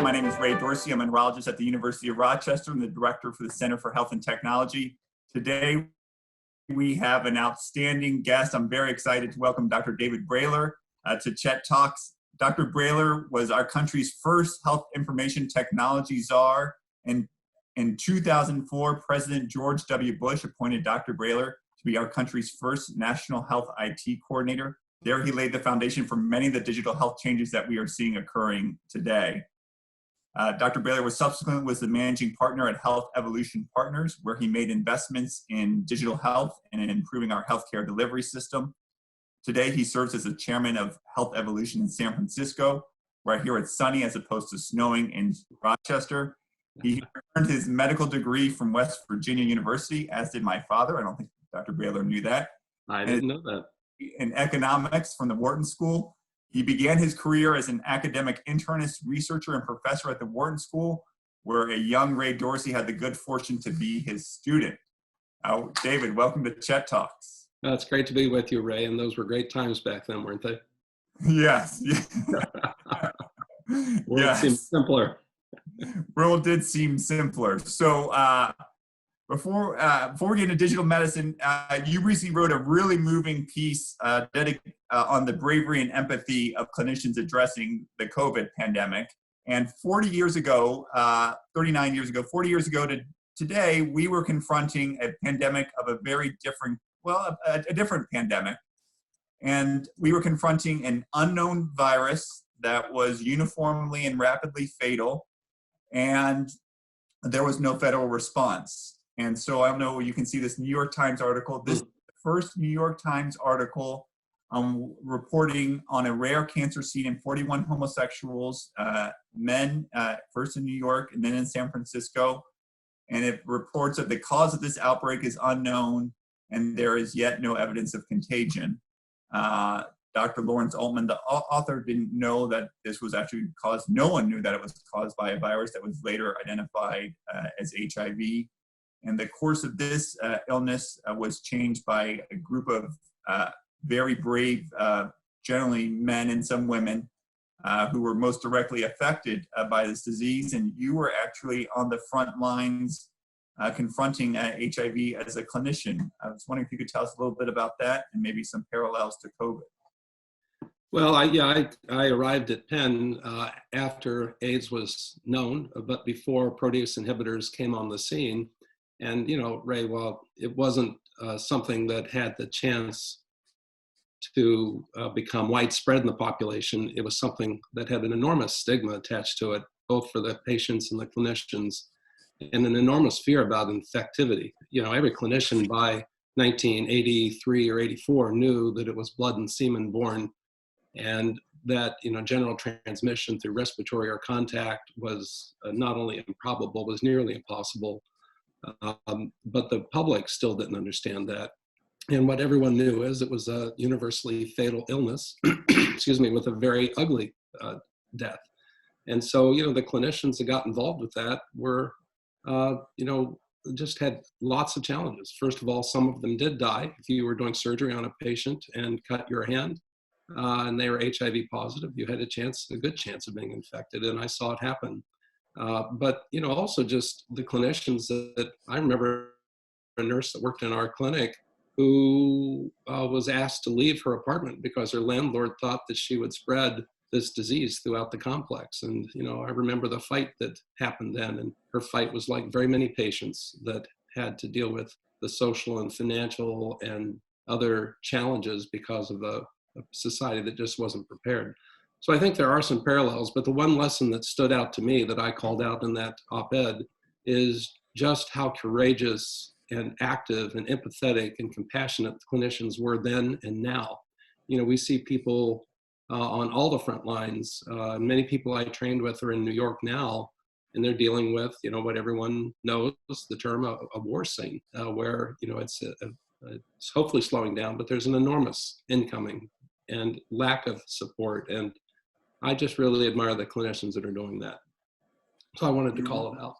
My name is Ray Dorsey. I'm a neurologist at the University of Rochester. I'm the director for the Center for Health and Technology. Today, we have an outstanding guest. I'm very excited to welcome Dr. David Brailer to Chet Talks. Dr. Brailer was our country's first health information technology czar. And in 2004, President George W. Bush appointed Dr. Brailer to be our country's first national health IT coordinator. There, he laid the foundation for many of the digital health changes that we are seeing occurring today. Dr. Brailer was subsequently the managing partner at Health Evolution Partners, where he made investments in digital health and in improving our healthcare delivery system. Today, he serves as the chairman of Health Evolution in San Francisco, where here it's sunny as opposed to snowing in Rochester. He earned his medical degree from West Virginia University, as did my father. I don't think Dr. Brailer knew that. I didn't know that. In economics from the Wharton School. He began his career as an academic internist, researcher, and professor at the Wharton School, where a young Ray Dorsey had the good fortune to be his student. David, welcome to Chet Talks. It's great to be with you, Ray, and those were great times back then, weren't they? Yes. World seemed simpler. World did seem simpler. So before we get into digital medicine, you recently wrote a really moving piece on the bravery and empathy of clinicians addressing the COVID pandemic. And 40 years ago, 39 years ago, 40 years ago to today, we were confronting a pandemic of a very different, a different pandemic. And we were confronting an unknown virus that was uniformly and rapidly fatal, and there was no federal response. And so I don't know, you can see this New York Times article. This is the first New York Times article reporting on a rare cancer seen in 41 homosexuals, men, first in New York and then in San Francisco. And it reports that the cause of this outbreak is unknown and there is yet no evidence of contagion. Dr. Lawrence Altman, the author, didn't know that this was actually caused, no one knew that it was caused by a virus that was later identified as HIV. And the course of this illness was changed by a group of very brave, generally men and some women, who were most directly affected by this disease. And you were actually on the front lines confronting HIV as a clinician. I was wondering if you could tell us a little bit about that and maybe some parallels to COVID. Well, I arrived at Penn after AIDS was known, but before protease inhibitors came on the scene. And, you know, Ray, while it wasn't something that had the chance to become widespread in the population, it was something that had an enormous stigma attached to it, both for the patients and the clinicians, and an enormous fear about infectivity. You know, every clinician by 1983 or 84 knew that it was blood and semen borne, and that, you know, general transmission through respiratory or contact was not only improbable, was nearly impossible. But the public still didn't understand that. And what everyone knew is it was a universally fatal illness, excuse me, with a very ugly death. And so, you know, the clinicians that got involved with that were, you know, just had lots of challenges. First of all, some of them did die. If you were doing surgery on a patient and cut your hand and they were HIV positive, you had a good chance of being infected. And I saw it happen. But, you know, also just the clinicians that I remember a nurse that worked in our clinic who was asked to leave her apartment because her landlord thought that she would spread this disease throughout the complex. And, you know, I remember the fight that happened then, and her fight was like very many patients that had to deal with the social and financial and other challenges because of a society that just wasn't prepared. So I think there are some parallels, but the one lesson that stood out to me that I called out in that op-ed is just how courageous and active and empathetic and compassionate clinicians were then and now. You know, we see people on all the front lines. Many people I trained with are in New York now, and they're dealing with, you know, what everyone knows, the term a war scene, where, you know, it's hopefully slowing down, but there's an enormous incoming and lack of support. And I just really admire the clinicians that are doing that. So I wanted to call it out.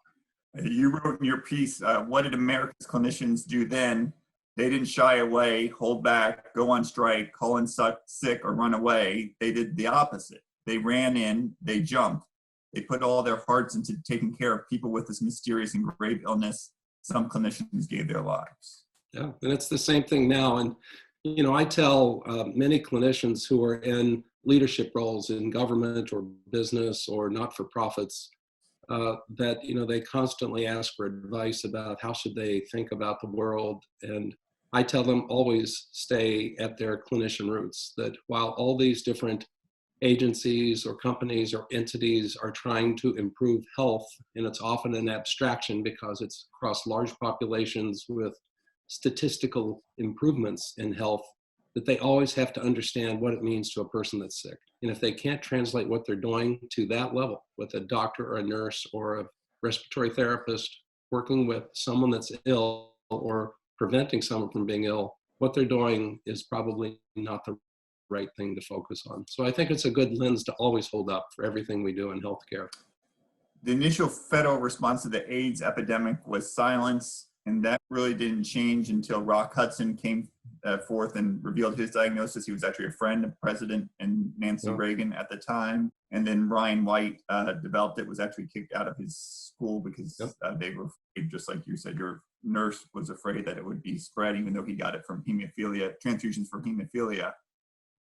You wrote in your piece, what did America's clinicians do then? They didn't shy away, hold back, go on strike, call in sick or run away. They did the opposite. They ran in, they jumped. they put all their hearts into taking care of people with this mysterious and grave illness. Some clinicians gave their lives. Yeah, and it's the same thing now. And, you know, I tell many clinicians who are in leadership roles in government or business or not-for-profits that, you know, they constantly ask for advice about how should they think about the world. And I tell them always stay at their clinician roots, that while all these different agencies or companies or entities are trying to improve health, and it's often an abstraction because it's across large populations with statistical improvements in health, that they always have to understand what it means to a person that's sick. And if they can't translate what they're doing to that level with a doctor or a nurse or a respiratory therapist working with someone that's ill or preventing someone from being ill, what they're doing is probably not the right thing to focus on. So I think it's a good lens to always hold up for everything we do in healthcare. The initial federal response to the AIDS epidemic was silence, and that really didn't change until Rock Hudson came forth and revealed his diagnosis. He was actually a friend of President and Nancy Reagan at the time. And then Ryan White developed it, was actually kicked out of his school because they were afraid, just like you said, your nurse was afraid that it would be spread, even though he got it from hemophilia, transfusions for hemophilia.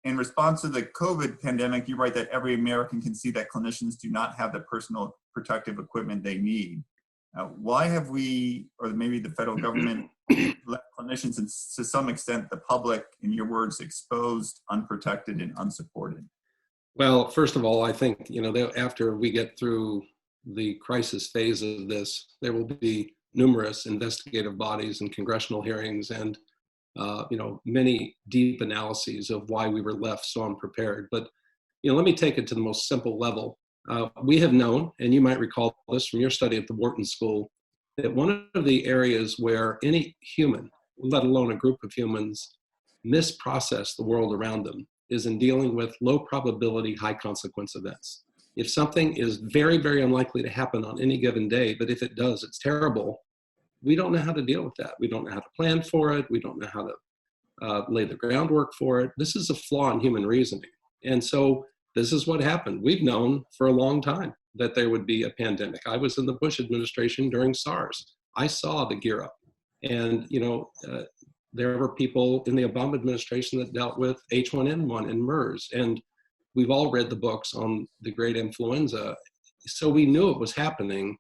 In response to the COVID pandemic, you write that every American can see that clinicians do not have the personal protective equipment they need. Why have we, or maybe the federal government, let clinicians and to some extent the public, in your words, exposed, unprotected, and unsupported? Well, first of all, I think, you know, after we get through the crisis phase of this, there will be numerous investigative bodies and congressional hearings and you know, many deep analyses of why we were left so unprepared. But, you know, let me take it to the most simple level. We have known, and you might recall this from your study at the Wharton School, that one of the areas where any human, let alone a group of humans, misprocess the world around them is in dealing with low probability, high consequence events. If something is very, very unlikely to happen on any given day, but if it does, it's terrible, we don't know how to deal with that. We don't know how to plan for it. We don't know how to lay the groundwork for it. This is a flaw in human reasoning. And so this is what happened. We've known for a long time that there would be a pandemic. I was in the Bush administration during SARS. I saw the gear up. And, you know, there were people in the Obama administration that dealt with H1N1 and MERS. And we've all read the books on the great influenza. So we knew it was happening,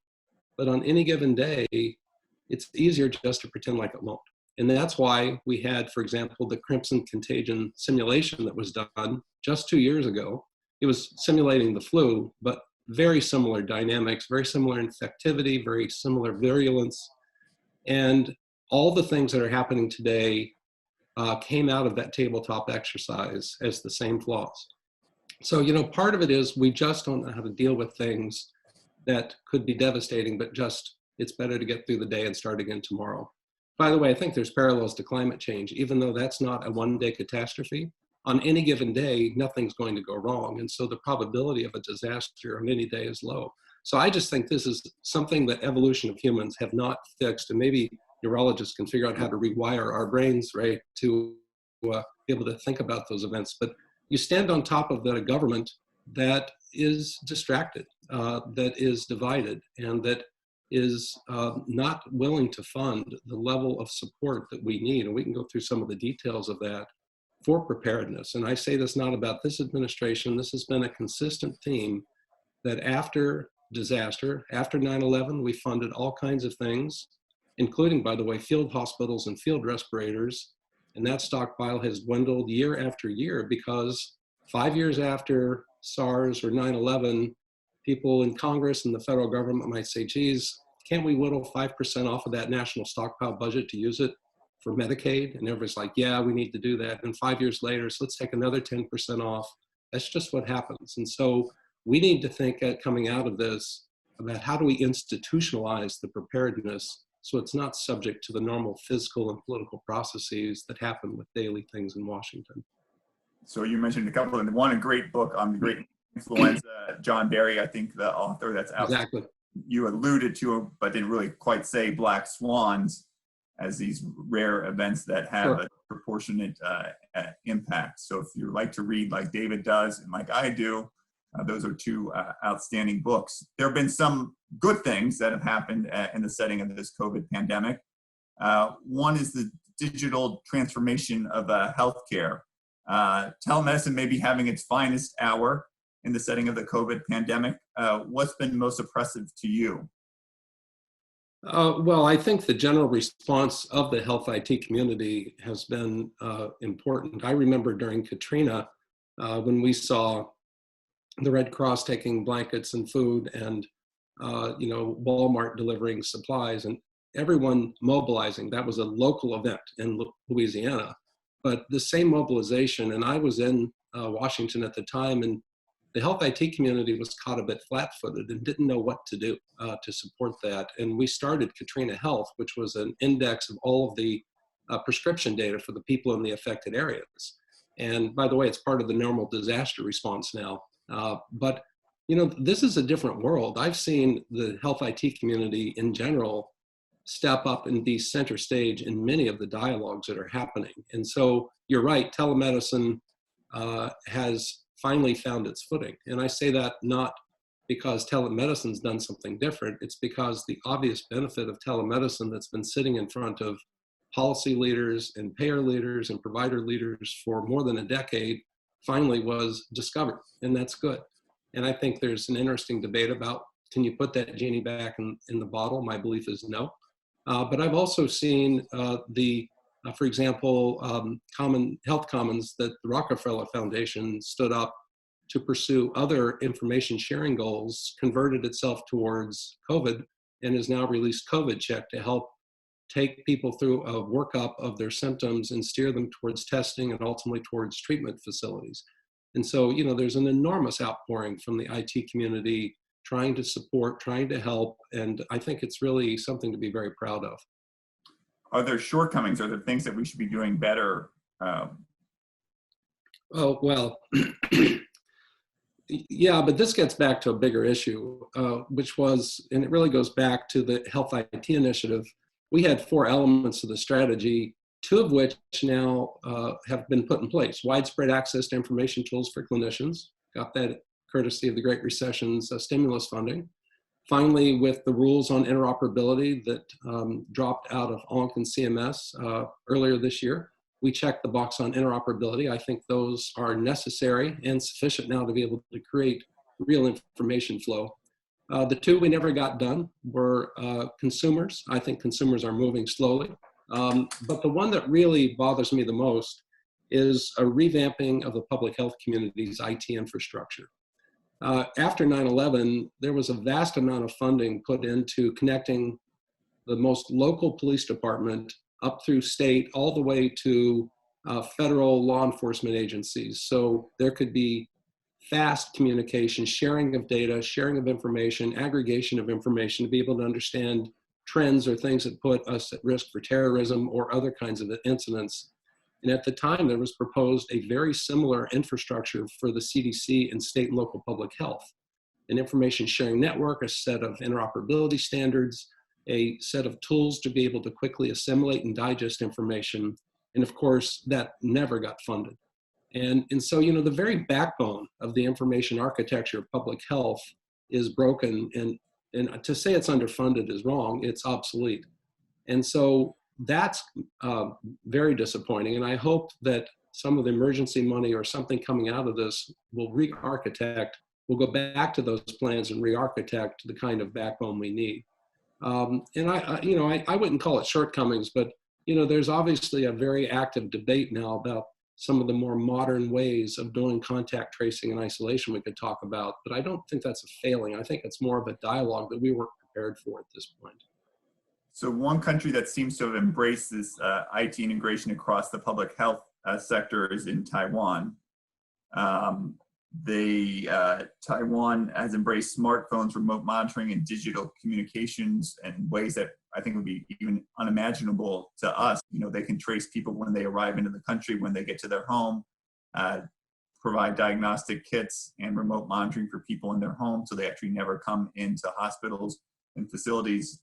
but on any given day, it's easier just to pretend like it won't. And that's why we had, for example, the Crimson Contagion simulation that was done just 2 years ago. It was simulating the flu, but very similar dynamics, very similar infectivity, very similar virulence. And all the things that are happening today came out of that tabletop exercise as the same flaws. So, you know, part of it is we just don't know how to deal with things that could be devastating, but just it's better to get through the day and start again tomorrow. By the way, I think there's parallels to climate change. Even though that's not a one-day catastrophe, on any given day, nothing's going to go wrong. And so the probability of a disaster on any day is low. So I just think this is something that evolution of humans have not fixed. And maybe neurologists can figure out how to rewire our brains, right, to be able to think about those events. But you stand on top of a government that is distracted, that is divided, and that is not willing to fund the level of support that we need. And we can go through some of the details of that for preparedness. And I say this not about this administration. This has been a consistent theme that after disaster, after 9/11, we funded all kinds of things, including, by the way, field hospitals and field respirators. And that stockpile has dwindled year after year because 5 years after SARS or 9/11, people in Congress and the federal government might say, geez, can't we whittle 5% off of that national stockpile budget to use it for Medicaid? And everybody's like, yeah, we need to do that. And 5 years later, so let's take another 10% off. That's just what happens. And so we need to think coming out of this about how do we institutionalize the preparedness so it's not subject to the normal physical and political processes that happen with daily things in Washington. So you mentioned a couple, and one, a great book on the great influenza, John Barry, I think the author that's out. Exactly. You alluded to, but didn't really quite say, black swans as these rare events that have a proportionate impact. So if you like to read like David does and like I do, Those are two outstanding books. There have been some good things that have happened in the setting of this COVID pandemic. One is the digital transformation of healthcare. Telemedicine may be having its finest hour in the setting of the COVID pandemic. What's been most oppressive to you? Well, I think the general response of the health IT community has been important. I remember during Katrina, when we saw the Red Cross taking blankets and food and, Walmart delivering supplies and everyone mobilizing. That was a local event in Louisiana. But the same mobilization, and I was in Washington at the time, and the health IT community was caught a bit flat-footed and didn't know what to do to support that. And we started Katrina Health, which was an index of all of the prescription data for the people in the affected areas. And by the way, it's part of the normal disaster response now. But this is a different world. I've seen the health IT community in general step up and be center stage in many of the dialogues that are happening. And so you're right, telemedicine has finally found its footing. And I say that not because telemedicine's done something different, it's because the obvious benefit of telemedicine that's been sitting in front of policy leaders and payer leaders and provider leaders for more than a decade finally was discovered, and that's good. And I think there's an interesting debate about, can you put that genie back in the bottle? My belief is no. But I've also seen for example, Health Commons that the Rockefeller Foundation stood up to pursue other information sharing goals, converted itself towards COVID, and has now released COVID Check to help take people through a workup of their symptoms and steer them towards testing and ultimately towards treatment facilities. And so, there's an enormous outpouring from the IT community trying to support, trying to help, and I think it's really something to be very proud of. Are there shortcomings? Are there things that we should be doing better? Oh, well, yeah, but this gets back to a bigger issue, which was, and it really goes back to the Health IT Initiative. We had 4 elements of the strategy, 2 of which now have been put in place. Widespread access to information tools for clinicians, got that courtesy of the Great Recession's stimulus funding. Finally, with the rules on interoperability that dropped out of ONC and CMS earlier this year, we checked the box on interoperability. I think those are necessary and sufficient now to be able to create real information flow. The 2 we never got done were consumers. I think consumers are moving slowly. But the one that really bothers me the most is a revamping of the public health community's IT infrastructure. After 9/11, there was a vast amount of funding put into connecting the most local police department up through state, all the way to federal law enforcement agencies. So there could be fast communication, sharing of data, sharing of information, aggregation of information to be able to understand trends or things that put us at risk for terrorism or other kinds of incidents. And at the time, there was proposed a very similar infrastructure for the CDC and state and local public health, an information sharing network, a set of interoperability standards, a set of tools to be able to quickly assimilate and digest information. And of course, that never got funded. And so, the very backbone of the information architecture of public health is broken. And to say it's underfunded is wrong, it's obsolete. And so that's very disappointing. And I hope that some of the emergency money or something coming out of this will re-architect, we'll go back to those plans and re-architect the kind of backbone we need. And I wouldn't call it shortcomings, but there's obviously a very active debate now about some of the more modern ways of doing contact tracing and isolation we could talk about, but I don't think that's a failing. I think it's more of a dialogue that we weren't prepared for at this point. So one country that seems to have embraced this IT integration across the public health sector is in Taiwan. Taiwan has embraced smartphones, remote monitoring, and digital communications in ways that I think would be even unimaginable to us. They can trace people when they arrive into the country, when they get to their home, provide diagnostic kits and remote monitoring for people in their home, so they actually never come into hospitals and facilities.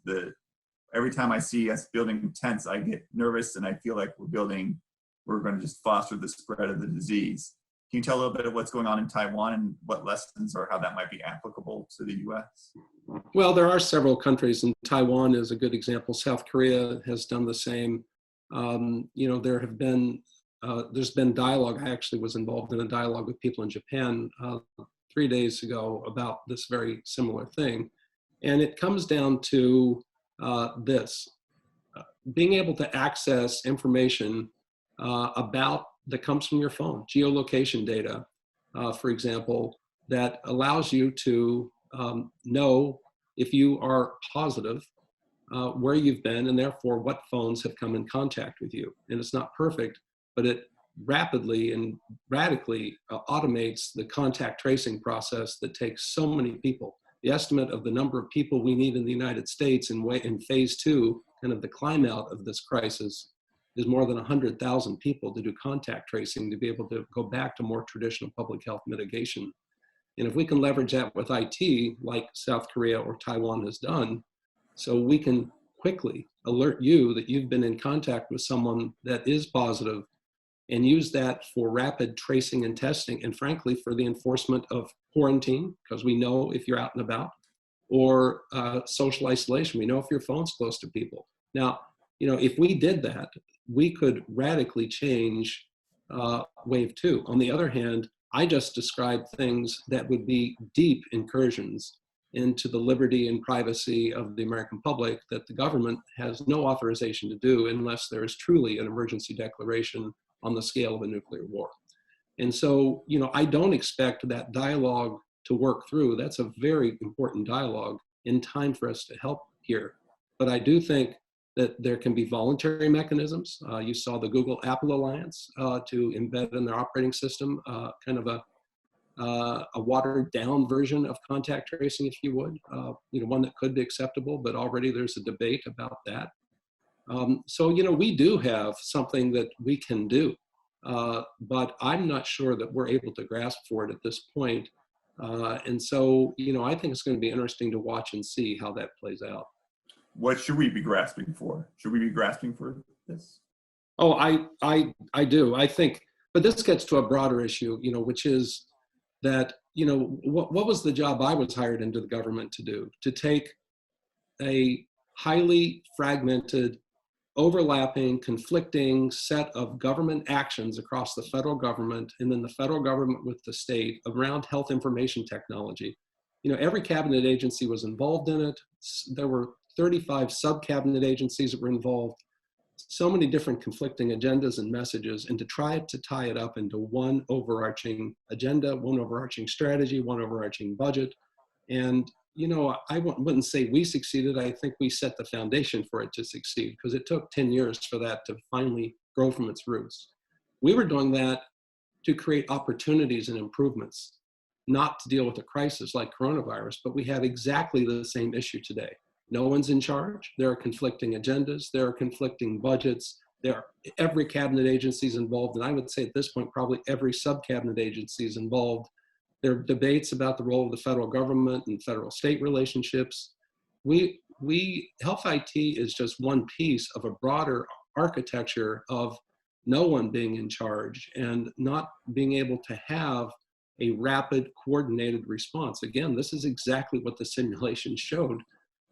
Every time I see us building tents, I get nervous and I feel like we're going to just foster the spread of the disease. Can you tell a little bit of what's going on in Taiwan and what lessons or how that might be applicable to the U.S.? Well, there are several countries, and Taiwan is a good example. South Korea has done the same. There's been dialogue. I actually was involved in a dialogue with people in Japan 3 days ago about this very similar thing. And it comes down to this, being able to access information that comes from your phone, geolocation data, for example, that allows you to know if you are positive, where you've been, and therefore what phones have come in contact with you. And it's not perfect, but it rapidly and radically automates the contact tracing process that takes so many people. The estimate of the number of people we need in the United States in phase 2, kind of the climb out of this crisis, is more than 100,000 people to do contact tracing to be able to go back to more traditional public health mitigation. And if we can leverage that with IT, like South Korea or Taiwan has done, so we can quickly alert you that you've been in contact with someone that is positive, and use that for rapid tracing and testing, and frankly, for the enforcement of quarantine, because we know if you're out and about, or social isolation. We know if your phone's close to people. Now, if we did that, we could radically change wave 2. On the other hand, I just described things that would be deep incursions into the liberty and privacy of the American public that the government has no authorization to do unless there is truly an emergency declaration on the scale of a nuclear war. And so, I don't expect that dialogue to work through. That's a very important dialogue in time for us to help here. But I do think that there can be voluntary mechanisms. You saw the Google-Apple alliance to embed in their operating system kind of a watered-down version of contact tracing, if you would. One that could be acceptable, but already there's a debate about that. So, we do have something that we can do, but I'm not sure that we're able to grasp for it at this point. And so, I think it's going to be interesting to watch and see how that plays out. What should we be grasping for? Should we be grasping for this? Oh, I do. I think, but this gets to a broader issue, which is that, what was the job I was hired into the government to do? To take a highly fragmented, overlapping, conflicting set of government actions across the federal government, and then the federal government with the state around health information technology. Every cabinet agency was involved in it. There were 35 sub-cabinet agencies that were involved, so many different conflicting agendas and messages, and to try to tie it up into one overarching agenda, one overarching strategy, one overarching budget. And I wouldn't say we succeeded. I think we set the foundation for it to succeed, because it took 10 years for that to finally grow from its roots. We were doing that to create opportunities and improvements, not to deal with a crisis like coronavirus, but we have exactly the same issue today. No one's in charge. There are conflicting agendas. There are conflicting budgets. Every cabinet agency is involved. And I would say at this point, probably every sub-cabinet agency is involved. There are debates about the role of the federal government and federal-state relationships. Health IT is just one piece of a broader architecture of no one being in charge and not being able to have a rapid, coordinated response. Again, this is exactly what the simulation showed.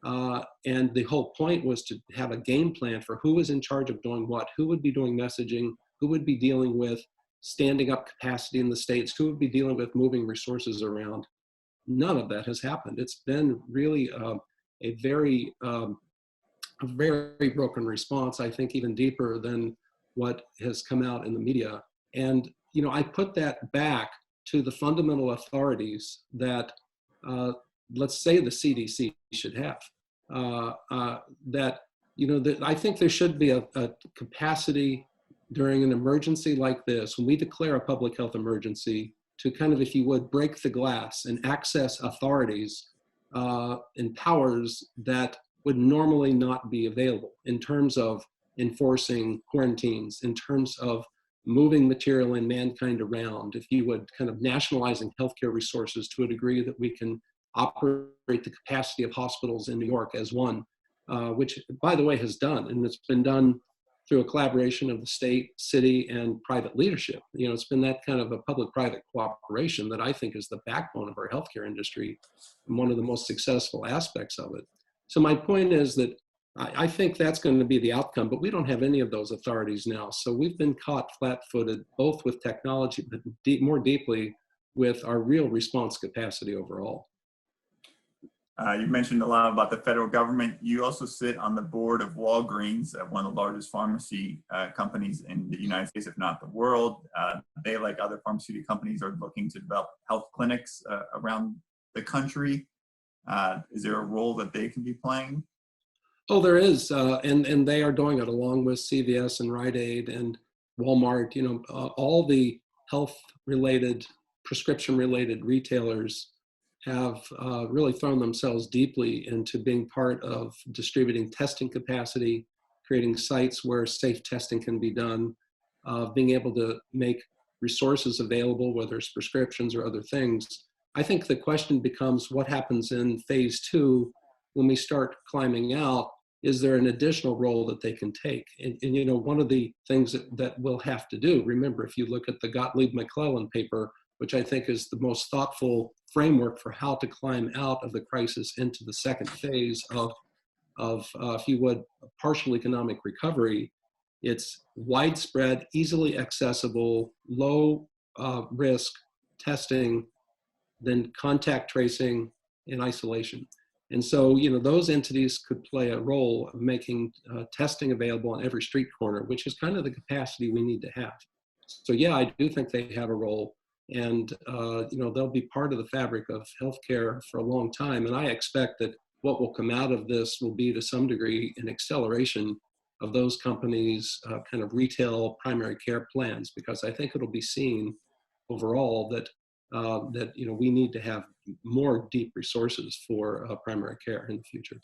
And the whole point was to have a game plan for who was in charge of doing what, who would be doing messaging, who would be dealing with standing up capacity in the states, who would be dealing with moving resources around. None of that has happened. It's been really a very broken response, I think even deeper than what has come out in the media. And, I put that back to the fundamental authorities that, let's say the CDC should have. I think there should be a capacity during an emergency like this, when we declare a public health emergency, to kind of, if you would, break the glass and access authorities and powers that would normally not be available in terms of enforcing quarantines, in terms of moving material and mankind around, if you would, kind of nationalizing healthcare resources to a degree that we can operate the capacity of hospitals in New York as one, which, by the way, has done, and it's been done through a collaboration of the state, city, and private leadership. It's been that kind of a public-private cooperation that I think is the backbone of our healthcare industry and one of the most successful aspects of it. So my point is that I think that's going to be the outcome, but we don't have any of those authorities now. So we've been caught flat-footed, both with technology, but more deeply with our real response capacity overall. You mentioned a lot about the federal government. You also sit on the board of Walgreens, one of the largest pharmacy companies in the United States, if not the world. They, like other pharmaceutical companies, are looking to develop health clinics around the country. Is there a role that they can be playing? Oh, there is, and they are doing it along with CVS and Rite Aid and Walmart. All the health-related, prescription-related retailers have really thrown themselves deeply into being part of distributing testing capacity, creating sites where safe testing can be done, being able to make resources available, whether it's prescriptions or other things. I think the question becomes what happens in phase 2 when we start climbing out. Is there an additional role that they can take? And one of the things that we'll have to do, remember, if you look at the Gottlieb-McClellan paper, which I think is the most thoughtful framework for how to climb out of the crisis into the second phase of if you would, partial economic recovery. It's widespread, easily accessible, low risk testing, then contact tracing and isolation. And so, those entities could play a role of making testing available on every street corner, which is kind of the capacity we need to have. So yeah, I do think they have a role. And they'll be part of the fabric of healthcare for a long time. And I expect that what will come out of this will be, to some degree, an acceleration of those companies' kind of retail primary care plans, because I think it'll be seen overall that we need to have more deep resources for primary care in the future.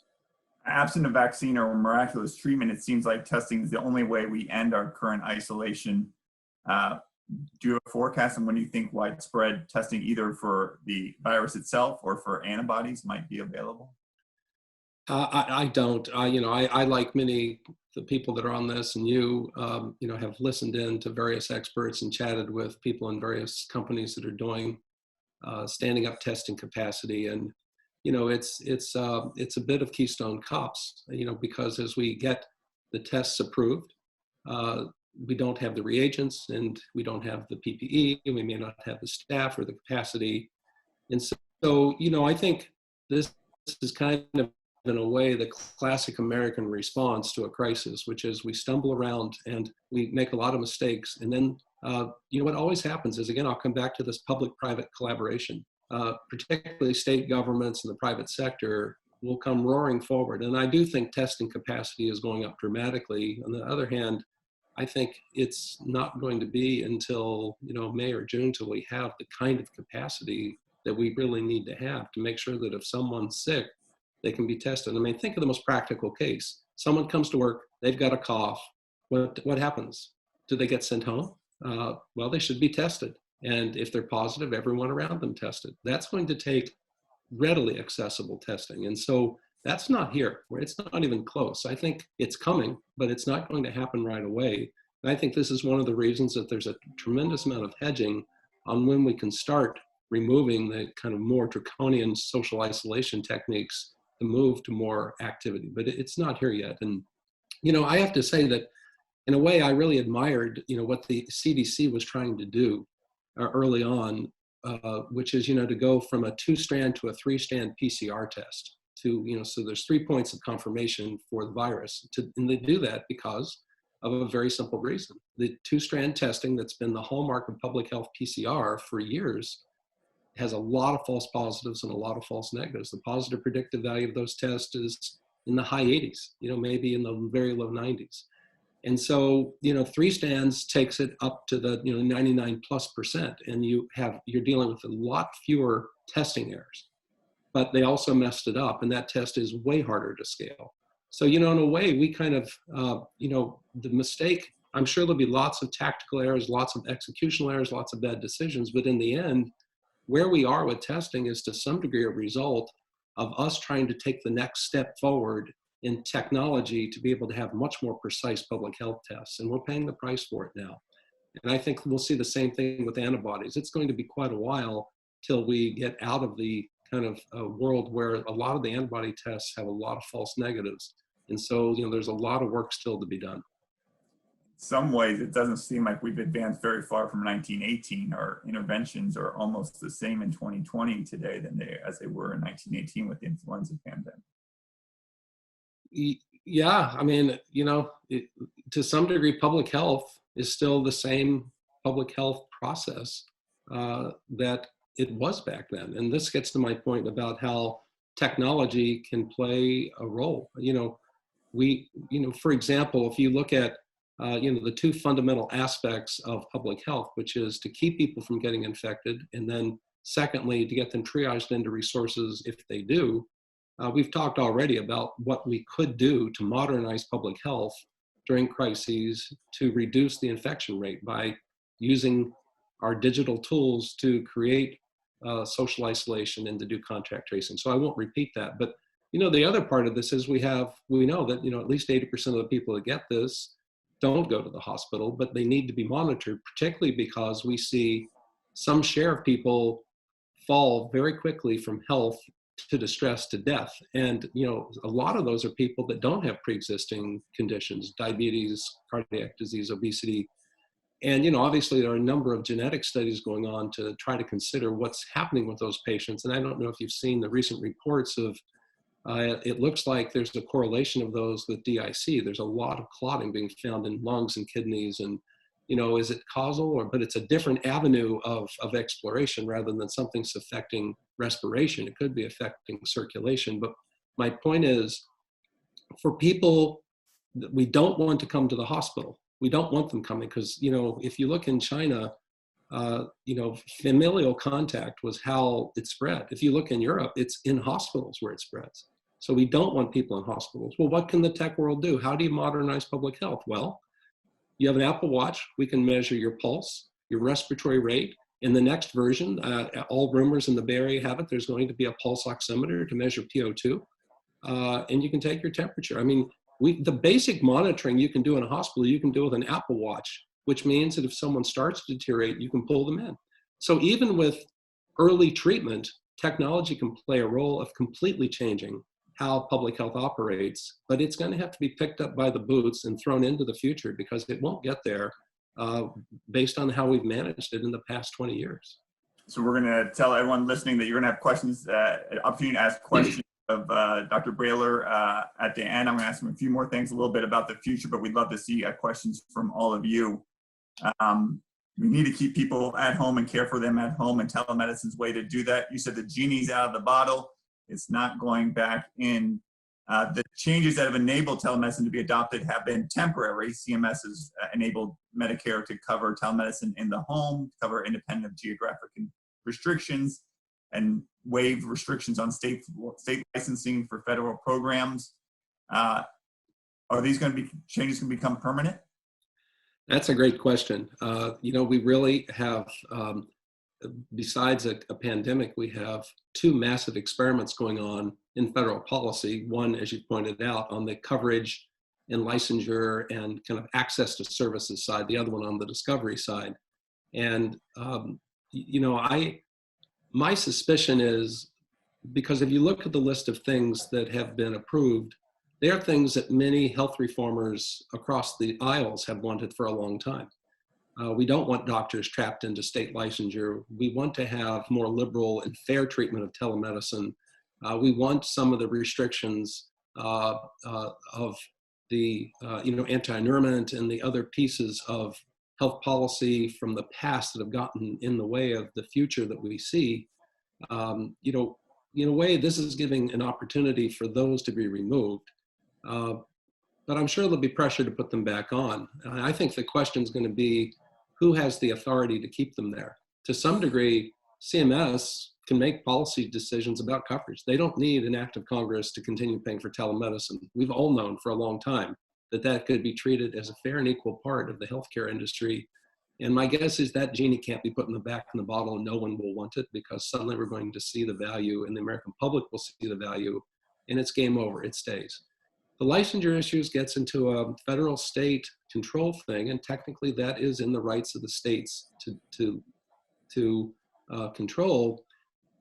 Absent a vaccine or miraculous treatment, it seems like testing is the only way we end our current isolation. Do you have a forecast on when you think widespread testing, either for the virus itself or for antibodies, might be available? I don't. I like many the people that are on this, and have listened in to various experts and chatted with people in various companies that are doing standing up testing capacity, and it's a bit of Keystone Cops, because as we get the tests approved, we don't have the reagents and we don't have the PPE, and we may not have the staff or the capacity. And so I think this is kind of, in a way, the classic American response to a crisis, which is we stumble around and we make a lot of mistakes. And then, what always happens is, again, I'll come back to this public-private collaboration, particularly state governments and the private sector will come roaring forward. And I do think testing capacity is going up dramatically. On the other hand, I think it's not going to be until May or June till we have the kind of capacity that we really need to have to make sure that if someone's sick, they can be tested. I mean, think of the most practical case. Someone comes to work, they've got a cough. What happens? Do they get sent home? Well, they should be tested. And if they're positive, everyone around them tested. That's going to take readily accessible testing. And so that's not here. It's not even close. I think it's coming, but it's not going to happen right away. And I think this is one of the reasons that there's a tremendous amount of hedging on when we can start removing the kind of more draconian social isolation techniques to move to more activity. But it's not here yet. And, I have to say that in a way, I really admired, what the CDC was trying to do early on, which is, to go from a 2-strand to a 3-strand PCR test. So there's 3 points of confirmation for the virus. And they do that because of a very simple reason. The 2-strand testing that's been the hallmark of public health PCR for years has a lot of false positives and a lot of false negatives. The positive predictive value of those tests is in the high 80s, maybe in the very low 90s. And so, 3 strands takes it up to the 99+%, and you're dealing with a lot fewer testing errors. But they also messed it up, and that test is way harder to scale. So, in a way, we kind of, the mistake, I'm sure there'll be lots of tactical errors, lots of executional errors, lots of bad decisions, but in the end, where we are with testing is to some degree a result of us trying to take the next step forward in technology to be able to have much more precise public health tests. And we're paying the price for it now. And I think we'll see the same thing with antibodies. It's going to be quite a while till we get out of the kind of world where a lot of the antibody tests have a lot of false negatives. And so, there's a lot of work still to be done. Some ways it doesn't seem like we've advanced very far from 1918. Our interventions are almost the same in 2020 today as they were in 1918 with the influenza pandemic. Yeah, I mean, to some degree, public health is still the same public health process that it was back then. And this gets to my point about how technology can play a role. For example, if you look at the two fundamental aspects of public health, which is to keep people from getting infected, and then secondly, to get them triaged into resources if they do. We've talked already about what we could do to modernize public health during crises to reduce the infection rate by using our digital tools to create social isolation and to do contact tracing. So I won't repeat that. But, the other part of this is we know that, at least 80% of the people that get this don't go to the hospital, but they need to be monitored, particularly because we see some share of people fall very quickly from health to distress to death. And, a lot of those are people that don't have pre-existing conditions, diabetes, cardiac disease, obesity. And, obviously there are a number of genetic studies going on to try to consider what's happening with those patients. And I don't know if you've seen the recent reports of, it looks like there's a correlation of those with DIC. There's a lot of clotting being found in lungs and kidneys. And, is it causal? But it's a different avenue of exploration rather than something's affecting respiration. It could be affecting circulation. But my point is, for people, we don't want to come to the hospital. We don't want them coming because, if you look in China, familial contact was how it spread. If you look in Europe, it's in hospitals where it spreads. So we don't want people in hospitals. Well, what can the tech world do? How do you modernize public health? Well, you have an Apple Watch. We can measure your pulse, your respiratory rate. In the next version, all rumors in the Bay Area have it, there's going to be a pulse oximeter to measure PO2. And you can take your temperature. I mean, the basic monitoring you can do in a hospital, you can do with an Apple Watch, which means that if someone starts to deteriorate, you can pull them in. So even with early treatment, technology can play a role of completely changing how public health operates, but it's going to have to be picked up by the boots and thrown into the future because it won't get there based on how we've managed it in the past 20 years. So we're going to tell everyone listening that you're going to have questions, an opportunity to ask questions of Dr. Brailer at the end. I'm going to ask him a few more things, a little bit about the future, but we'd love to see questions from all of you. We need to keep people at home and care for them at home, and telemedicine's way to do that. You said the genie's out of the bottle. It's not going back in. The changes that have enabled telemedicine to be adopted have been temporary. CMS has enabled Medicare to cover telemedicine in the home, cover independent of geographic restrictions, and waive restrictions on state licensing for federal programs. Are these going to be changes going to become permanent? That's a great question. We really have, besides a pandemic, we have two massive experiments going on in federal policy. One, as you pointed out, on the coverage and licensure and kind of access to services side, the other one on the discovery side. And, my suspicion is, because if you look at the list of things that have been approved, they are things that many health reformers across the aisles have wanted for a long time. We don't want doctors trapped into state licensure. We want to have more liberal and fair treatment of telemedicine. We want some of the restrictions of the anti-inurement and the other pieces of health policy from the past that have gotten in the way of the future that we see. In a way, this is giving an opportunity for those to be removed. But I'm sure there'll be pressure to put them back on. I think the question is going to be, who has the authority to keep them there? To some degree, CMS can make policy decisions about coverage. They don't need an act of Congress to continue paying for telemedicine. We've all known for a long time that could be treated as a fair and equal part of the healthcare industry. And my guess is that genie can't be put in the back in the bottle and no one will want it, because suddenly we're going to see the value and the American public will see the value, and it's game over, it stays. The licensure issues gets into a federal state control thing, and technically that is in the rights of the states to control.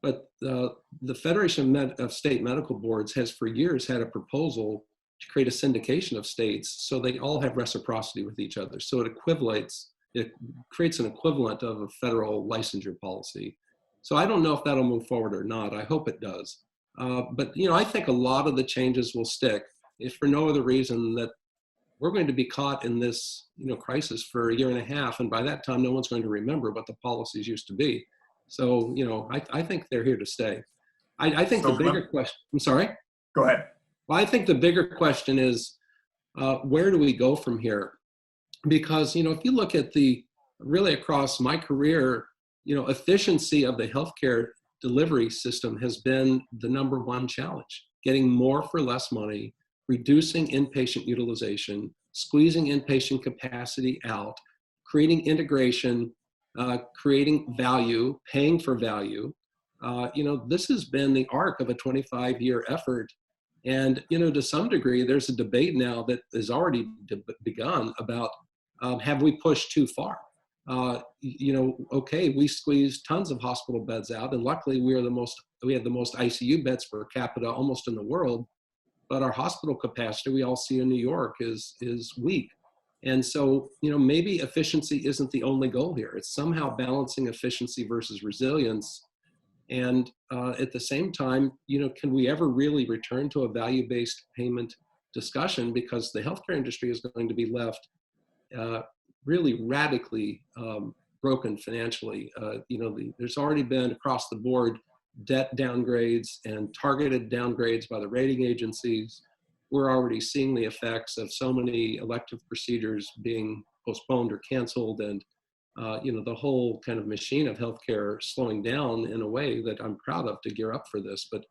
But the Federation of State Medical Boards has for years had a proposal to create a syndication of states so they all have reciprocity with each other. So it creates an equivalent of a federal licensure policy. So I don't know if that'll move forward or not. I hope it does. But I think a lot of the changes will stick, if for no other reason that we're going to be caught in this crisis for a year and a half, and by that time, no one's going to remember what the policies used to be. So I think they're here to stay. I think the bigger question. I'm sorry. Go ahead. Well, I think the bigger question is where do we go from here? Because if you look at really across my career, efficiency of the healthcare delivery system has been the number one challenge. Getting more for less money, reducing inpatient utilization, squeezing inpatient capacity out, creating integration, creating value, paying for value. This has been the arc of a 25-year effort. And, to some degree, there's a debate now that has already begun about have we pushed too far? Okay, we squeezed tons of hospital beds out, and luckily we had the most ICU beds per capita almost in the world, but our hospital capacity we all see in New York is weak. And so, maybe efficiency isn't the only goal here. It's somehow balancing efficiency versus resilience. And at the same time, can we ever really return to a value-based payment discussion? Because the healthcare industry is going to be left really radically broken financially. There's already been across the board debt downgrades and targeted downgrades by the rating agencies. We're already seeing the effects of so many elective procedures being postponed or canceled, and the whole kind of machine of healthcare slowing down in a way that I'm proud of to gear up for this. But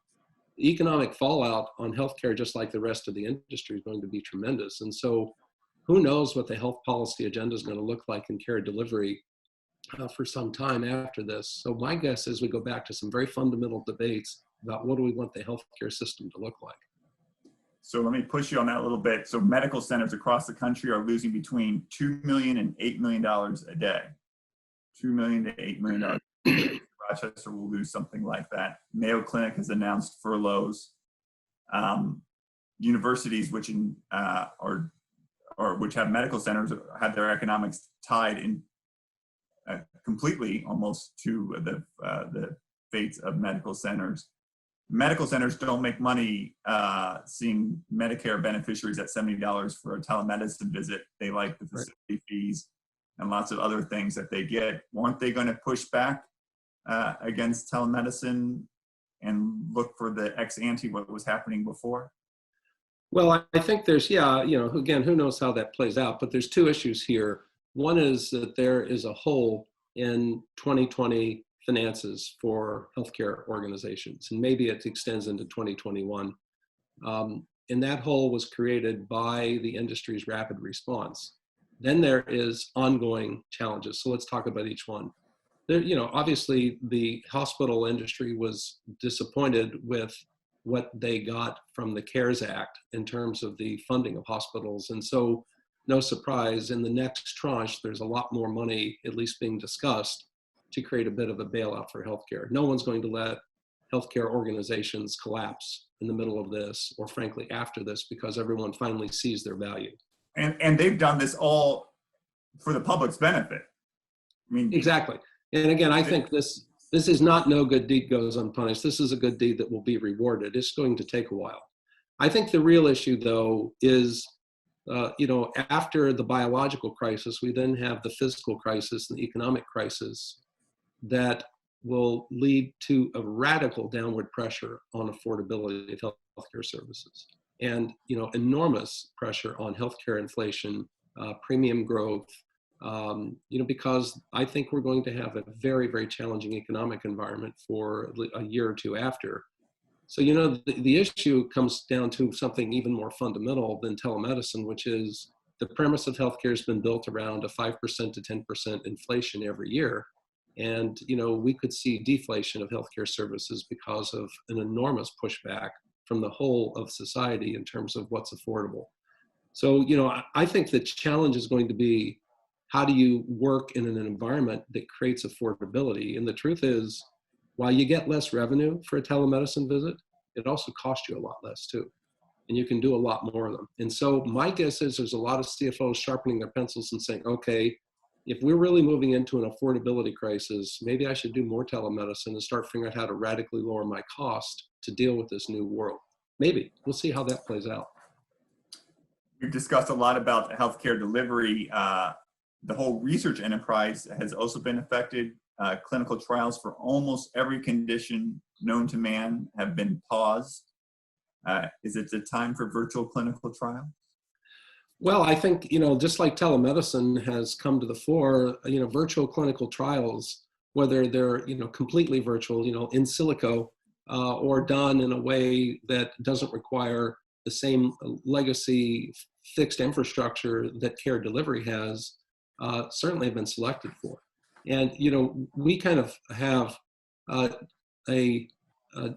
the economic fallout on healthcare, just like the rest of the industry, is going to be tremendous. And so who knows what the health policy agenda is going to look like in care delivery for some time after this. So my guess is we go back to some very fundamental debates about what do we want the healthcare system to look like. So let me push you on that a little bit. So medical centers across the country are losing between $2 million and $8 million a day. $2 million to $8 million. Rochester will lose something like that. Mayo Clinic has announced furloughs. Universities, which which have medical centers, have their economics tied in completely almost to the fates of medical centers. Medical centers don't make money seeing Medicare beneficiaries at $70 for a telemedicine visit. They like the facility fees and lots of other things that they get. Weren't they going to push back against telemedicine and look for the ex ante what was happening before? Well, I think there's, again, who knows how that plays out, but there's two issues here. One is that there is a hole in 2020 finances for healthcare organizations, and maybe it extends into 2021. And that hole was created by the industry's rapid response. Then there is ongoing challenges. So let's talk about each one. There, obviously the hospital industry was disappointed with what they got from the CARES Act in terms of the funding of hospitals. And so no surprise, in the next tranche, there's a lot more money at least being discussed to create a bit of a bailout for healthcare. No one's going to let healthcare organizations collapse in the middle of this, or frankly after this, because everyone finally sees their value. And they've done this all for the public's benefit. I mean, exactly. And again, I think this is not no good deed goes unpunished. This is a good deed that will be rewarded. It's going to take a while. I think the real issue, though, is after the biological crisis, we then have the physical crisis and the economic crisis that will lead to a radical downward pressure on affordability of healthcare services, and enormous pressure on healthcare inflation, premium growth, because I think we're going to have a very, very challenging economic environment for a year or two after. So, the issue comes down to something even more fundamental than telemedicine, which is the premise of healthcare has been built around a 5% to 10% inflation every year. And, we could see deflation of healthcare services because of an enormous pushback from the whole of society in terms of what's affordable. So, I think the challenge is going to be, how do you work in an environment that creates affordability? And the truth is, while you get less revenue for a telemedicine visit, it also costs you a lot less too. And you can do a lot more of them. And so my guess is there's a lot of CFOs sharpening their pencils and saying, okay, if we're really moving into an affordability crisis, maybe I should do more telemedicine and start figuring out how to radically lower my cost to deal with this new world. Maybe. We'll see how that plays out. We've discussed a lot about healthcare delivery. The whole research enterprise has also been affected. Clinical trials for almost every condition known to man have been paused. Is it the time for virtual clinical trials? Well, I think, just like telemedicine has come to the fore, virtual clinical trials, whether they're, completely virtual, in silico, or done in a way that doesn't require the same legacy fixed infrastructure that care delivery has, certainly have been selected for. And, we kind of have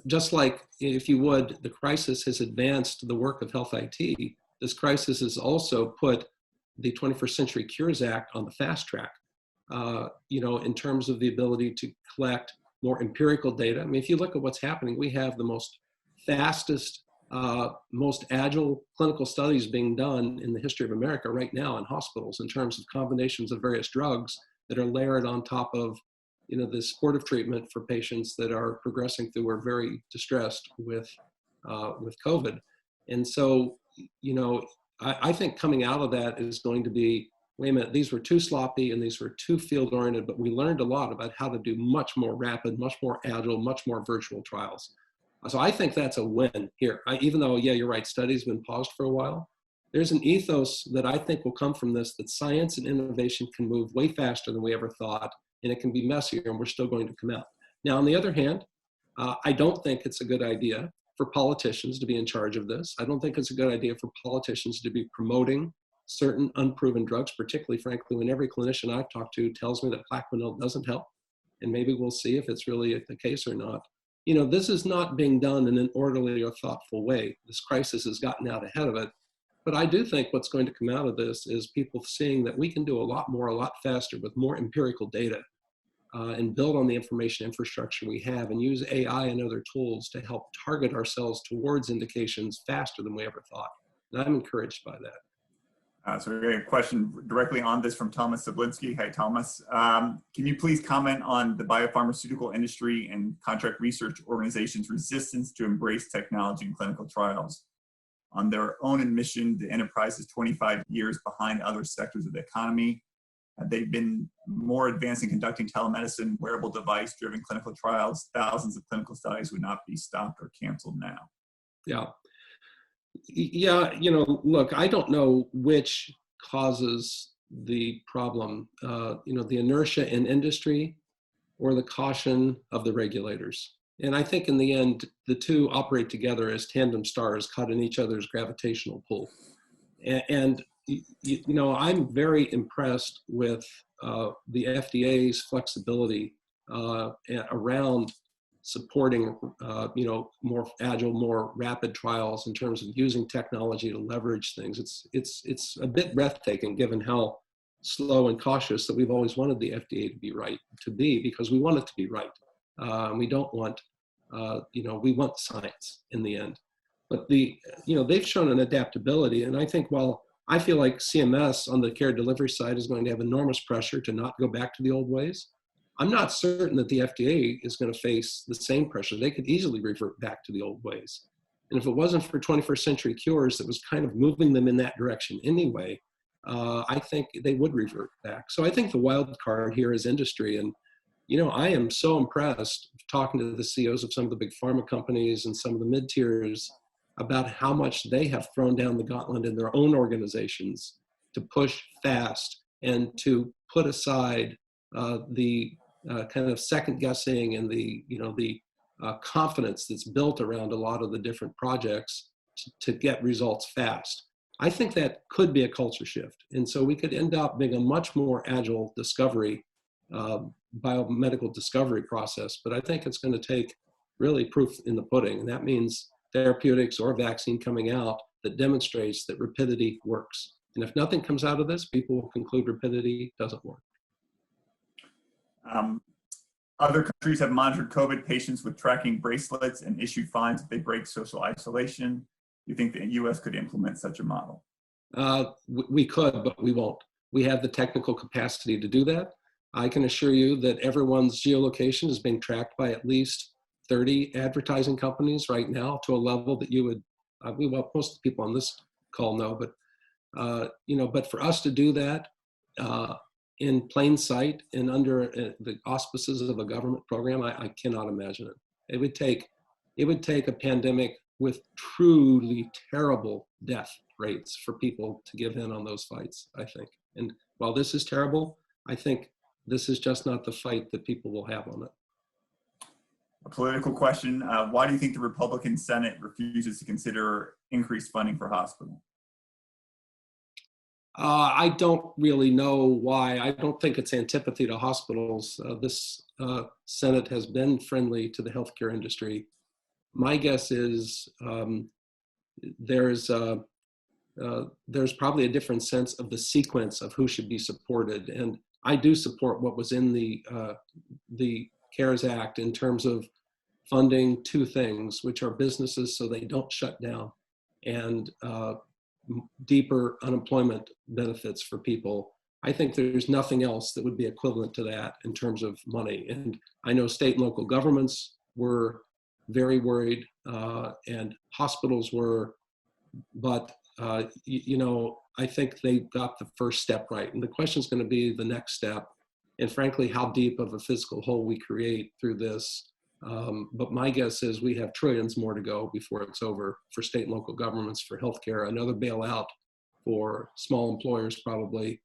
just like, if you would, the crisis has advanced the work of health IT, this crisis has also put the 21st Century Cures Act on the fast track, in terms of the ability to collect more empirical data. I mean, if you look at what's happening, we have the most fastest, most agile clinical studies being done in the history of America right now in hospitals in terms of combinations of various drugs that are layered on top of, the supportive treatment for patients that are progressing through or very distressed with COVID. And so, I think coming out of that is going to be, wait a minute, these were too sloppy and these were too field-oriented, but we learned a lot about how to do much more rapid, much more agile, much more virtual trials. So I think that's a win here. Even though, yeah, you're right, studies have been paused for a while, there's an ethos that I think will come from this, that science and innovation can move way faster than we ever thought, and it can be messier, and we're still going to come out. Now, on the other hand, I don't think it's a good idea for politicians to be in charge of this. I don't think it's a good idea for politicians to be promoting certain unproven drugs, particularly, frankly, when every clinician I've talked to tells me that Plaquenil doesn't help. And maybe we'll see if it's really the case or not. This is not being done in an orderly or thoughtful way. This crisis has gotten out ahead of it. But I do think what's going to come out of this is people seeing that we can do a lot more, a lot faster with more empirical data, and build on the information infrastructure we have and use AI and other tools to help target ourselves towards indications faster than we ever thought. And I'm encouraged by that. So we have a question directly on this from Thomas Sablinski. Hi, Thomas. Can you please comment on the biopharmaceutical industry and contract research organizations' resistance to embrace technology in clinical trials? On their own admission, the enterprise is 25 years behind other sectors of the economy. They've been more advanced in conducting telemedicine, wearable device-driven clinical trials. Thousands of clinical studies would not be stopped or canceled now. Yeah, look, I don't know which causes the problem, the inertia in industry or the caution of the regulators. And I think in the end, the two operate together as tandem stars caught in each other's gravitational pull. And I'm very impressed with the FDA's flexibility around supporting, more agile, more rapid trials in terms of using technology to leverage things. It's a bit breathtaking given how slow and cautious that we've always wanted the FDA to be, because we want it to be right. We don't want, we want science in the end. But they've shown an adaptability, and I think while I feel like CMS on the care delivery side is going to have enormous pressure to not go back to the old ways, I'm not certain that the FDA is going to face the same pressure. They could easily revert back to the old ways. And if it wasn't for 21st Century Cures that was kind of moving them in that direction anyway, I think they would revert back. So I think the wild card here is industry. And, I am so impressed talking to the CEOs of some of the big pharma companies and some of the mid-tiers about how much they have thrown down the gauntlet in their own organizations to push fast and to put aside the kind of second guessing and the confidence that's built around a lot of the different projects to get results fast. I think that could be a culture shift. And so we could end up being a much more agile discovery, biomedical discovery process. But I think it's going to take really proof in the pudding. And that means therapeutics or vaccine coming out that demonstrates that rapidity works. And if nothing comes out of this, people will conclude rapidity doesn't work. Other countries have monitored COVID patients with tracking bracelets and issued fines if they break social isolation. Do you think the US could implement such a model? We could, but we won't. We have the technical capacity to do that. I can assure you that everyone's geolocation is being tracked by at least 30 advertising companies right now, to a level that you would, well, most of the people on this call know, but but for us to do that in plain sight and under the auspices of a government program, I cannot imagine it. It would take a pandemic with truly terrible death rates for people to give in on those fights, I think. And while this is terrible, I think this is just not the fight that people will have on it. A political question. Why do you think the Republican Senate refuses to consider increased funding for hospitals? I don't really know why. I don't think it's antipathy to hospitals. This Senate has been friendly to the healthcare industry. My guess is there's probably a different sense of the sequence of who should be supported. And I do support what was in the CARES Act in terms of funding two things, which are businesses so they don't shut down, and deeper unemployment benefits for people. I think there's nothing else that would be equivalent to that in terms of money. And I know state and local governments were very worried, and hospitals were, but I think they got the first step right. And the question is going to be the next step, and frankly, how deep of a fiscal hole we create through this. But my guess is we have trillions more to go before it's over for state and local governments, for healthcare, another bailout for small employers probably,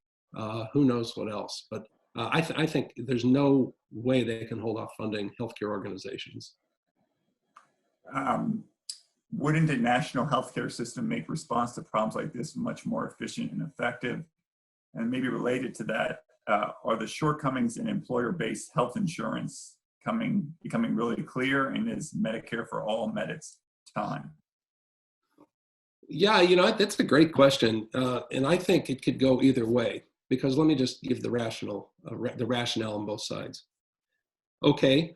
who knows what else. But I think there's no way they can hold off funding healthcare organizations. Wouldn't a national healthcare system make response to problems like this much more efficient and effective? And maybe related to that, are the shortcomings in employer-based health insurance becoming really clear, and is Medicare for all met its time? Yeah, that's a great question. And I think it could go either way, because let me just give the rationale on both sides. Okay,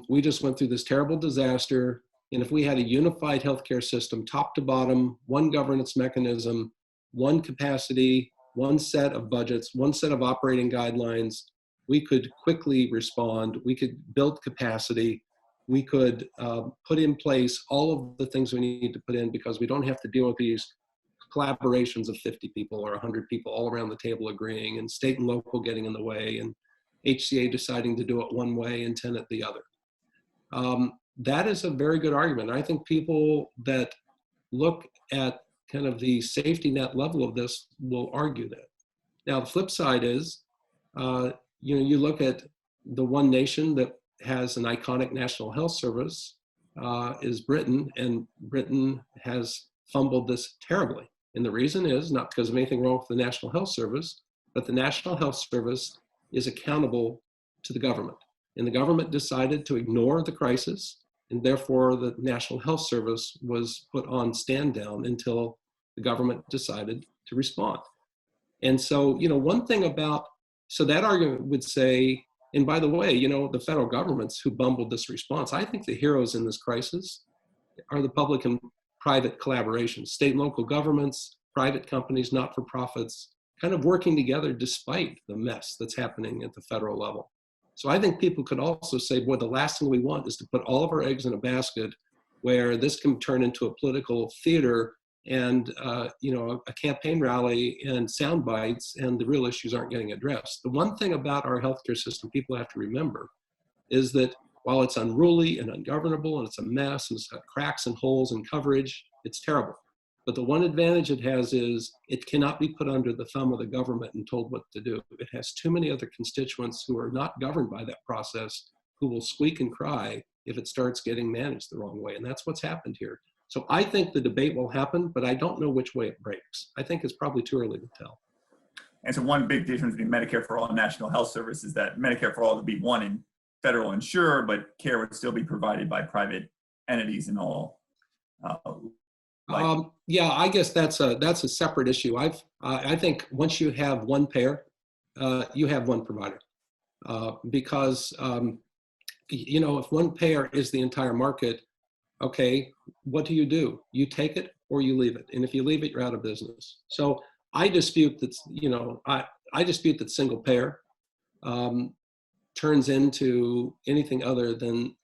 we just went through this terrible disaster. And if we had a unified healthcare system, top to bottom, one governance mechanism, one capacity, one set of budgets, one set of operating guidelines, we could quickly respond. We could build capacity. We could put in place all of the things we need to put in, because we don't have to deal with these collaborations of 50 people or 100 people all around the table agreeing, and state and local getting in the way, and HCA deciding to do it one way and Tenet the other. That is a very good argument. I think people that look at kind of the safety net level of this will argue that. Now, the flip side is, you look at the one nation that has an iconic national health service is Britain, and Britain has fumbled this terribly. And the reason is not because of anything wrong with the National Health Service, but the National Health Service is accountable to the government. And the government decided to ignore the crisis, and therefore the National Health Service was put on stand down until the government decided to respond. And so, one thing about, so that argument would say, and by the way, the federal governments who bumbled this response, I think the heroes in this crisis are the public and private collaborations, state and local governments, private companies, not-for-profits, kind of working together despite the mess that's happening at the federal level. So I think people could also say, boy, the last thing we want is to put all of our eggs in a basket where this can turn into a political theater and a campaign rally and sound bites, and the real issues aren't getting addressed. The one thing about our healthcare system people have to remember is that while it's unruly and ungovernable and it's a mess and it's got cracks and holes in coverage, it's terrible. But the one advantage it has is it cannot be put under the thumb of the government and told what to do. It has too many other constituents who are not governed by that process, who will squeak and cry if it starts getting managed the wrong way. And that's what's happened here. So I think the debate will happen, but I don't know which way it breaks. I think it's probably too early to tell. And so one big difference between Medicare for All and National Health Service is that Medicare for All would be one and federal insured, but care would still be provided by private entities and all. Uh, Yeah, I guess that's a separate issue. I think once you have one payer, you have one provider, because you know, if one payer is the entire market, okay, what do? You take it or you leave it, and if you leave it, you're out of business. So I dispute that. You know, I dispute that single payer turns into anything other than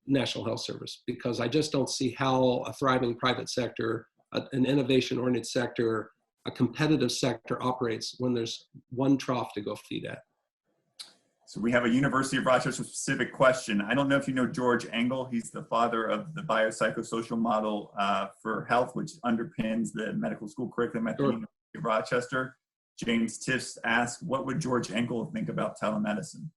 National Health Service, because I just don't see how a thriving private sector, an innovation-oriented sector, a competitive sector operates when there's one trough to go feed at. So we have a University of Rochester specific question. I don't know if you know George Engel. He's the father of the biopsychosocial model for health, which underpins the medical school curriculum at the University of Rochester. James Tiffs asked, what would George Engel think about telemedicine?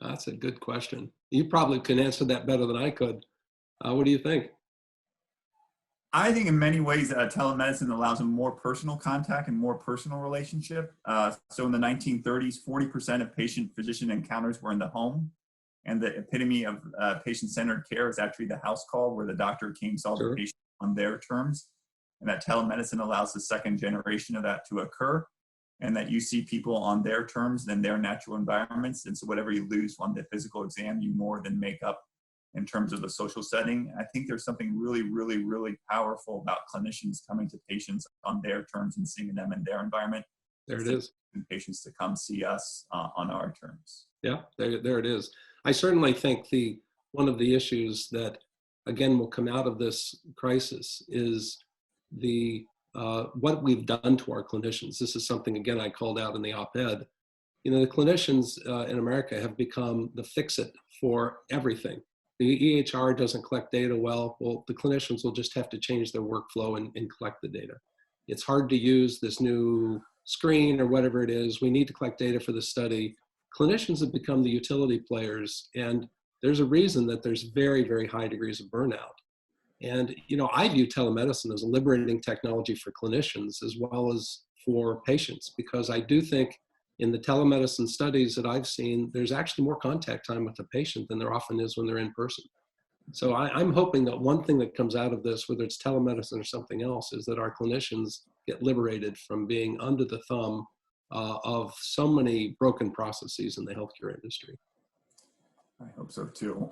That's a good question. You probably can answer that better than I could. What do you think? I think in many ways telemedicine allows a more personal contact and more personal relationship. So in the 1930s, 40% of patient-physician encounters were in the home. And the epitome of patient-centered care is actually the house call, where the doctor came saw the patient on their terms. And that telemedicine allows the second generation of that to occur, and that you see people on their terms than their natural environments. And so whatever you lose on the physical exam, you more than make up in terms of the social setting. I think there's something really, really, really powerful about clinicians coming to patients on their terms and seeing them in their environment. There it is. And patients to come see us on our terms. Yeah, there it is. I certainly think one of the issues that, again, will come out of this crisis is what we've done to our clinicians. This is something, again, I called out in the op-ed. You know, the clinicians in America have become the fix-it for everything. The EHR doesn't collect data well. Well, the clinicians will just have to change their workflow and collect the data. It's hard to use this new screen or whatever it is. We need to collect data for the study. Clinicians have become the utility players, and there's a reason that there's very, very high degrees of burnout. And, you know, I view telemedicine as a liberating technology for clinicians as well as for patients, because I do think in the telemedicine studies that I've seen, there's actually more contact time with the patient than there often is when they're in person. So I'm hoping that one thing that comes out of this, whether it's telemedicine or something else, is that our clinicians get liberated from being under the thumb of so many broken processes in the healthcare industry. I hope so too.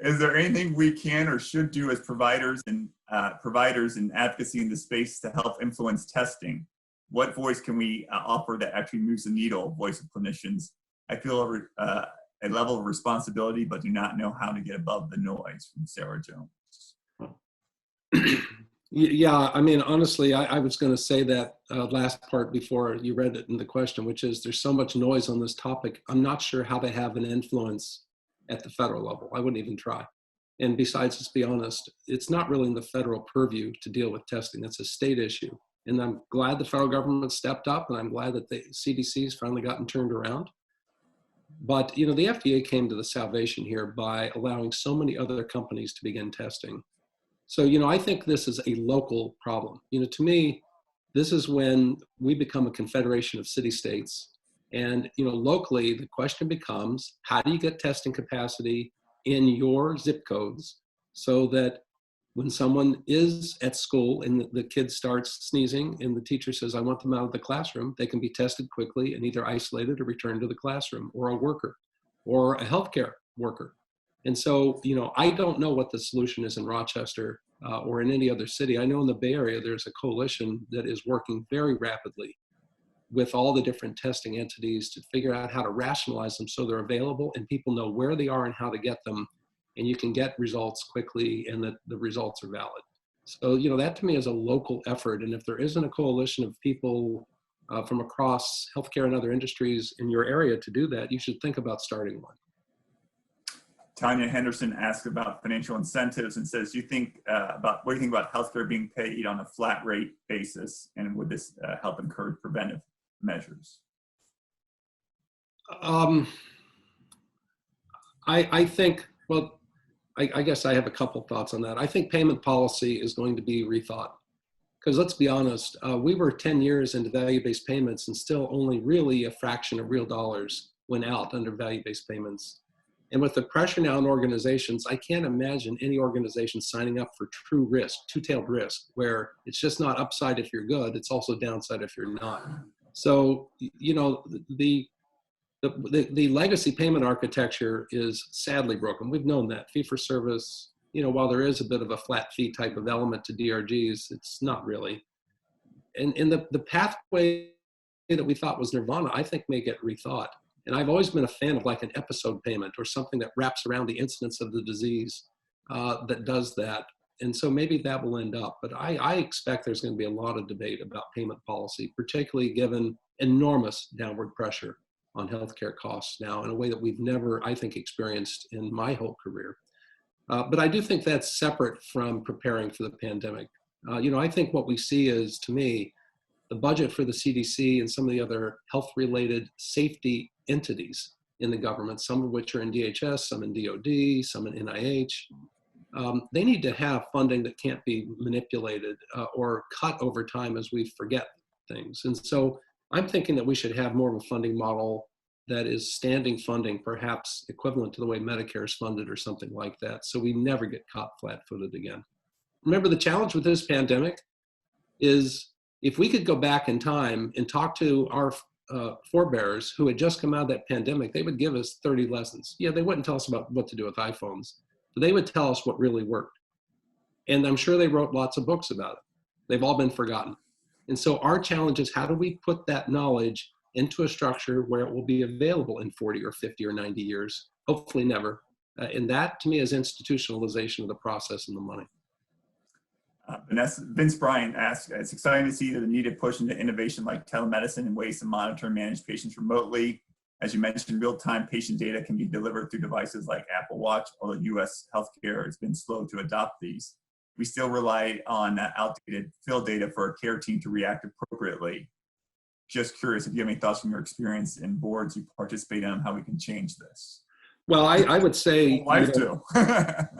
Is there anything we can or should do as providers and advocacy in the space to help influence testing? What voice can we offer that actually moves the needle, voice of clinicians? I feel a level of responsibility, but do not know how to get above the noise, from Sarah Jones. Yeah, I mean, honestly, I was going to say that last part before you read it in the question, which is there's so much noise on this topic. I'm not sure how to have an influence at the federal level. I wouldn't even try. And besides, let's be honest, it's not really in the federal purview to deal with testing. It's a state issue. And I'm glad the federal government stepped up, and I'm glad that the CDC's finally gotten turned around. But, you know, the FDA came to the salvation here by allowing so many other companies to begin testing. So, you know, I think this is a local problem. You know, to me, this is when we become a confederation of city-states. And, you know, locally, the question becomes, how do you get testing capacity in your zip codes so that when someone is at school and the kid starts sneezing and the teacher says, I want them out of the classroom, they can be tested quickly and either isolated or returned to the classroom, or a worker or a healthcare worker. And so, you know, I don't know what the solution is in Rochester or in any other city. I know in the Bay Area, there's a coalition that is working very rapidly with all the different testing entities to figure out how to rationalize them so they're available and people know where they are and how to get them. And you can get results quickly and that the results are valid. So, you know, that to me is a local effort. And if there isn't a coalition of people from across healthcare and other industries in your area to do that, you should think about starting one. Tanya Henderson asked about financial incentives and says, what do you think about healthcare being paid on a flat rate basis? And would this help encourage preventive measures? I think, well, I guess I have a couple thoughts on that. I think payment policy is going to be rethought. Because let's be honest, we were 10 years into value-based payments and still only really a fraction of real dollars went out under value-based payments. And with the pressure now on organizations, I can't imagine any organization signing up for true risk, two-tailed risk, where it's just not upside if you're good, it's also downside if you're not. So, the legacy payment architecture is sadly broken. We've known that. Fee for service, while there is a bit of a flat fee type of element to DRGs, it's not really. And the pathway that we thought was nirvana, I think may get rethought. And I've always been a fan of like an episode payment or something that wraps around the incidence of the disease that does that. And so maybe that will end up. But I expect there's going to be a lot of debate about payment policy, particularly given enormous downward pressure on healthcare costs now in a way that we've never, I think, experienced in my whole career. But I do think that's separate from preparing for the pandemic. I think what we see is, to me, the budget for the CDC and some of the other health-related safety entities in the government, some of which are in DHS, some in DOD, some in NIH, they need to have funding that can't be manipulated or cut over time as we forget things. And so I'm thinking that we should have more of a funding model that is standing funding, perhaps equivalent to the way Medicare is funded or something like that, so we never get caught flat-footed again. Remember, the challenge with this pandemic is if we could go back in time and talk to our forebears who had just come out of that pandemic, they would give us 30 lessons. Yeah, they wouldn't tell us about what to do with iPhones, but they would tell us what really worked. And I'm sure they wrote lots of books about it. They've all been forgotten. And so our challenge is, how do we put that knowledge into a structure where it will be available in 40 or 50 or 90 years, hopefully never. And that, to me, is institutionalization of the process and the money. Vince Bryant asks, it's exciting to see the needed push into innovation like telemedicine and ways to monitor and manage patients remotely. As you mentioned, real-time patient data can be delivered through devices like Apple Watch, although U.S. healthcare has been slow to adopt these. We still rely on outdated field data for a care team to react appropriately. Just curious if you have any thoughts from your experience in boards you participate in on how we can change this. Well, I would say... Life too.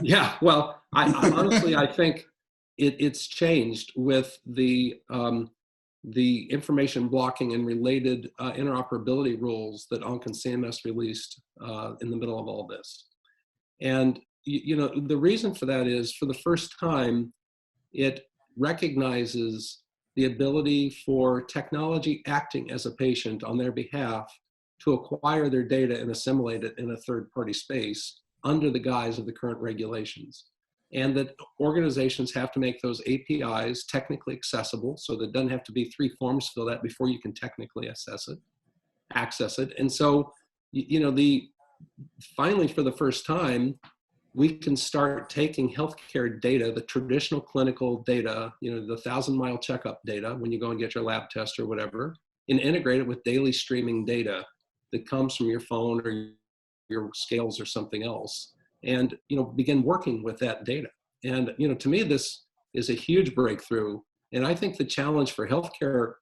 Yeah, well, I honestly, I think it's changed with the information blocking and related interoperability rules that ONC and CMS released in the middle of all this. And the reason for that is, for the first time, it recognizes the ability for technology acting as a patient on their behalf to acquire their data and assimilate it in a third-party space under the guise of the current regulations. And that organizations have to make those APIs technically accessible, so there doesn't have to be 3 forms filled out before you can technically access it. And so, finally, for the first time, we can start taking healthcare data, the traditional clinical data, the 1,000-mile checkup data when you go and get your lab test or whatever, and integrate it with daily streaming data that comes from your phone or your scales or something else, and begin working with that data. And to me, this is a huge breakthrough. And I think the challenge for healthcare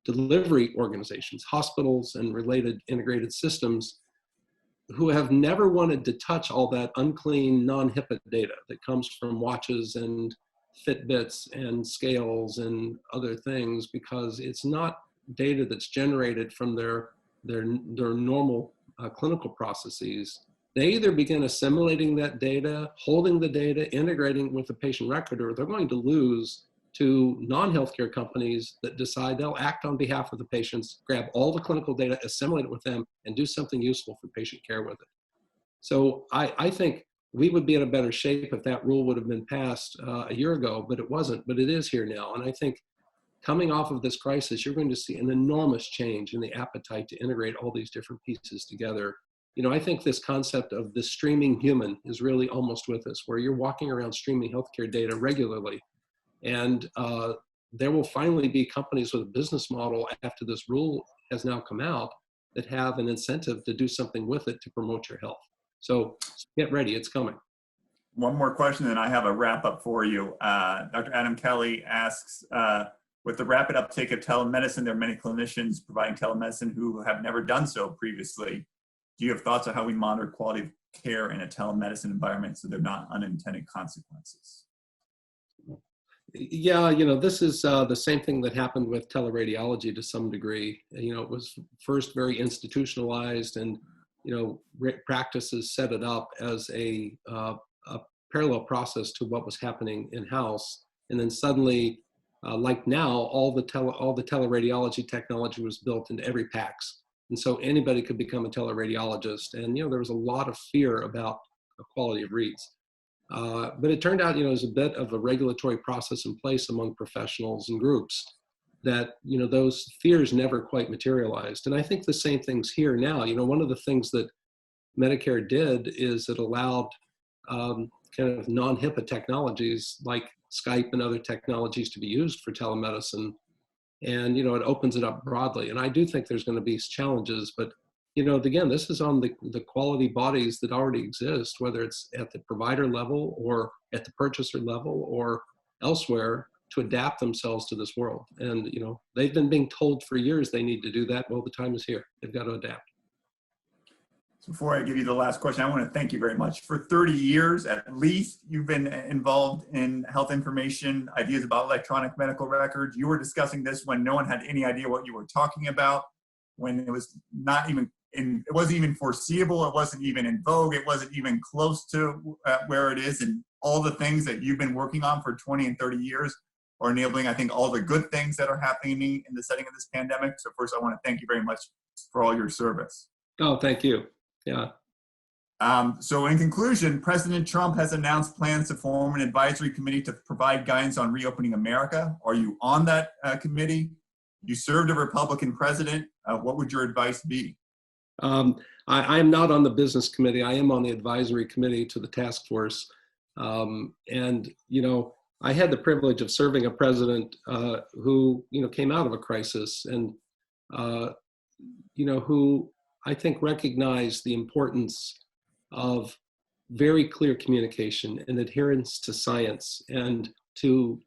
delivery organizations, hospitals and related integrated systems, who have never wanted to touch all that unclean, non-HIPAA data that comes from watches and Fitbits and scales and other things, because it's not data that's generated from their normal clinical processes. They either begin assimilating that data, holding the data, integrating with the patient record, or they're going to lose to non-healthcare companies that decide they'll act on behalf of the patients, grab all the clinical data, assimilate it with them, and do something useful for patient care with it. So I think we would be in a better shape if that rule would have been passed a year ago, but it wasn't, but it is here now. And I think coming off of this crisis, you're going to see an enormous change in the appetite to integrate all these different pieces together. I think this concept of the streaming human is really almost with us, where you're walking around streaming healthcare data regularly. And there will finally be companies with a business model after this rule has now come out that have an incentive to do something with it to promote your health. So get ready, it's coming. One more question, and I have a wrap up for you. Dr. Adam Kelly asks, with the rapid uptake of telemedicine, there are many clinicians providing telemedicine who have never done so previously. Do you have thoughts on how we monitor quality of care in a telemedicine environment so there are not unintended consequences? Yeah, this is the same thing that happened with teleradiology to some degree. It was first very institutionalized, and practices set it up as a parallel process to what was happening in-house. And then suddenly, like now, all the teleradiology technology was built into every PACS. And so anybody could become a teleradiologist. And, there was a lot of fear about the quality of reads. But it turned out, there's a bit of a regulatory process in place among professionals and groups that, those fears never quite materialized. And I think the same thing's here now. One of the things that Medicare did is it allowed kind of non-HIPAA technologies like Skype and other technologies to be used for telemedicine. And, it opens it up broadly. And I do think there's going to be challenges, but, again, this is on the quality bodies that already exist, whether it's at the provider level or at the purchaser level or elsewhere, to adapt themselves to this world. And, they've been being told for years they need to do that. Well, the time is here. They've got to adapt. Before I give you the last question, I want to thank you very much. For 30 years, at least, you've been involved in health information, ideas about electronic medical records. You were discussing this when no one had any idea what you were talking about, when it was not even, it wasn't even foreseeable, it wasn't even in vogue, it wasn't even close to where it is, and all the things that you've been working on for 20 and 30 years are enabling, I think, all the good things that are happening in the setting of this pandemic. So first, I want to thank you very much for all your service. Oh, thank you. Yeah. So in conclusion, President Trump has announced plans to form an advisory committee to provide guidance on reopening America. Are you on that committee? You served a Republican president. What would your advice be? I am not on the business committee. I am on the advisory committee to the task force. And, I had the privilege of serving a president who, came out of a crisis and, who I think recognized the importance of very clear communication and adherence to science, and to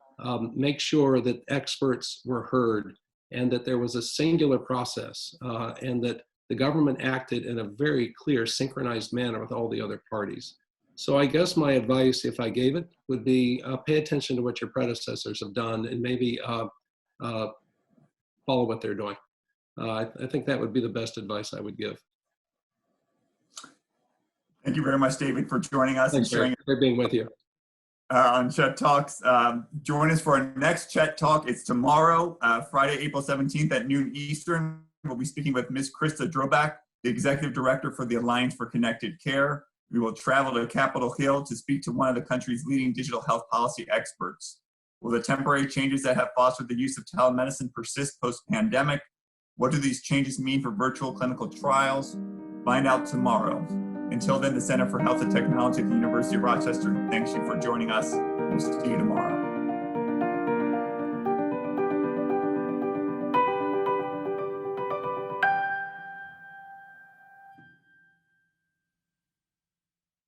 make sure that experts were heard and that there was a singular process, and that the government acted in a very clear, synchronized manner with all the other parties. So I guess my advice, if I gave it, would be pay attention to what your predecessors have done and maybe follow what they're doing. I think that would be the best advice I would give. Thank you very much, David, for joining us. Thanks, and sharing for being with you on Chet Talks. Join us for our next Chet Talk. It's tomorrow, Friday, April 17th at noon Eastern. We'll be speaking with Ms. Krista Drobak, the Executive Director for the Alliance for Connected Care. We will travel to Capitol Hill to speak to one of the country's leading digital health policy experts. Will the temporary changes that have fostered the use of telemedicine persist post-pandemic? What do these changes mean for virtual clinical trials? Find out tomorrow. Until then, the Center for Health and Technology at the University of Rochester thanks you for joining us. We'll see you tomorrow.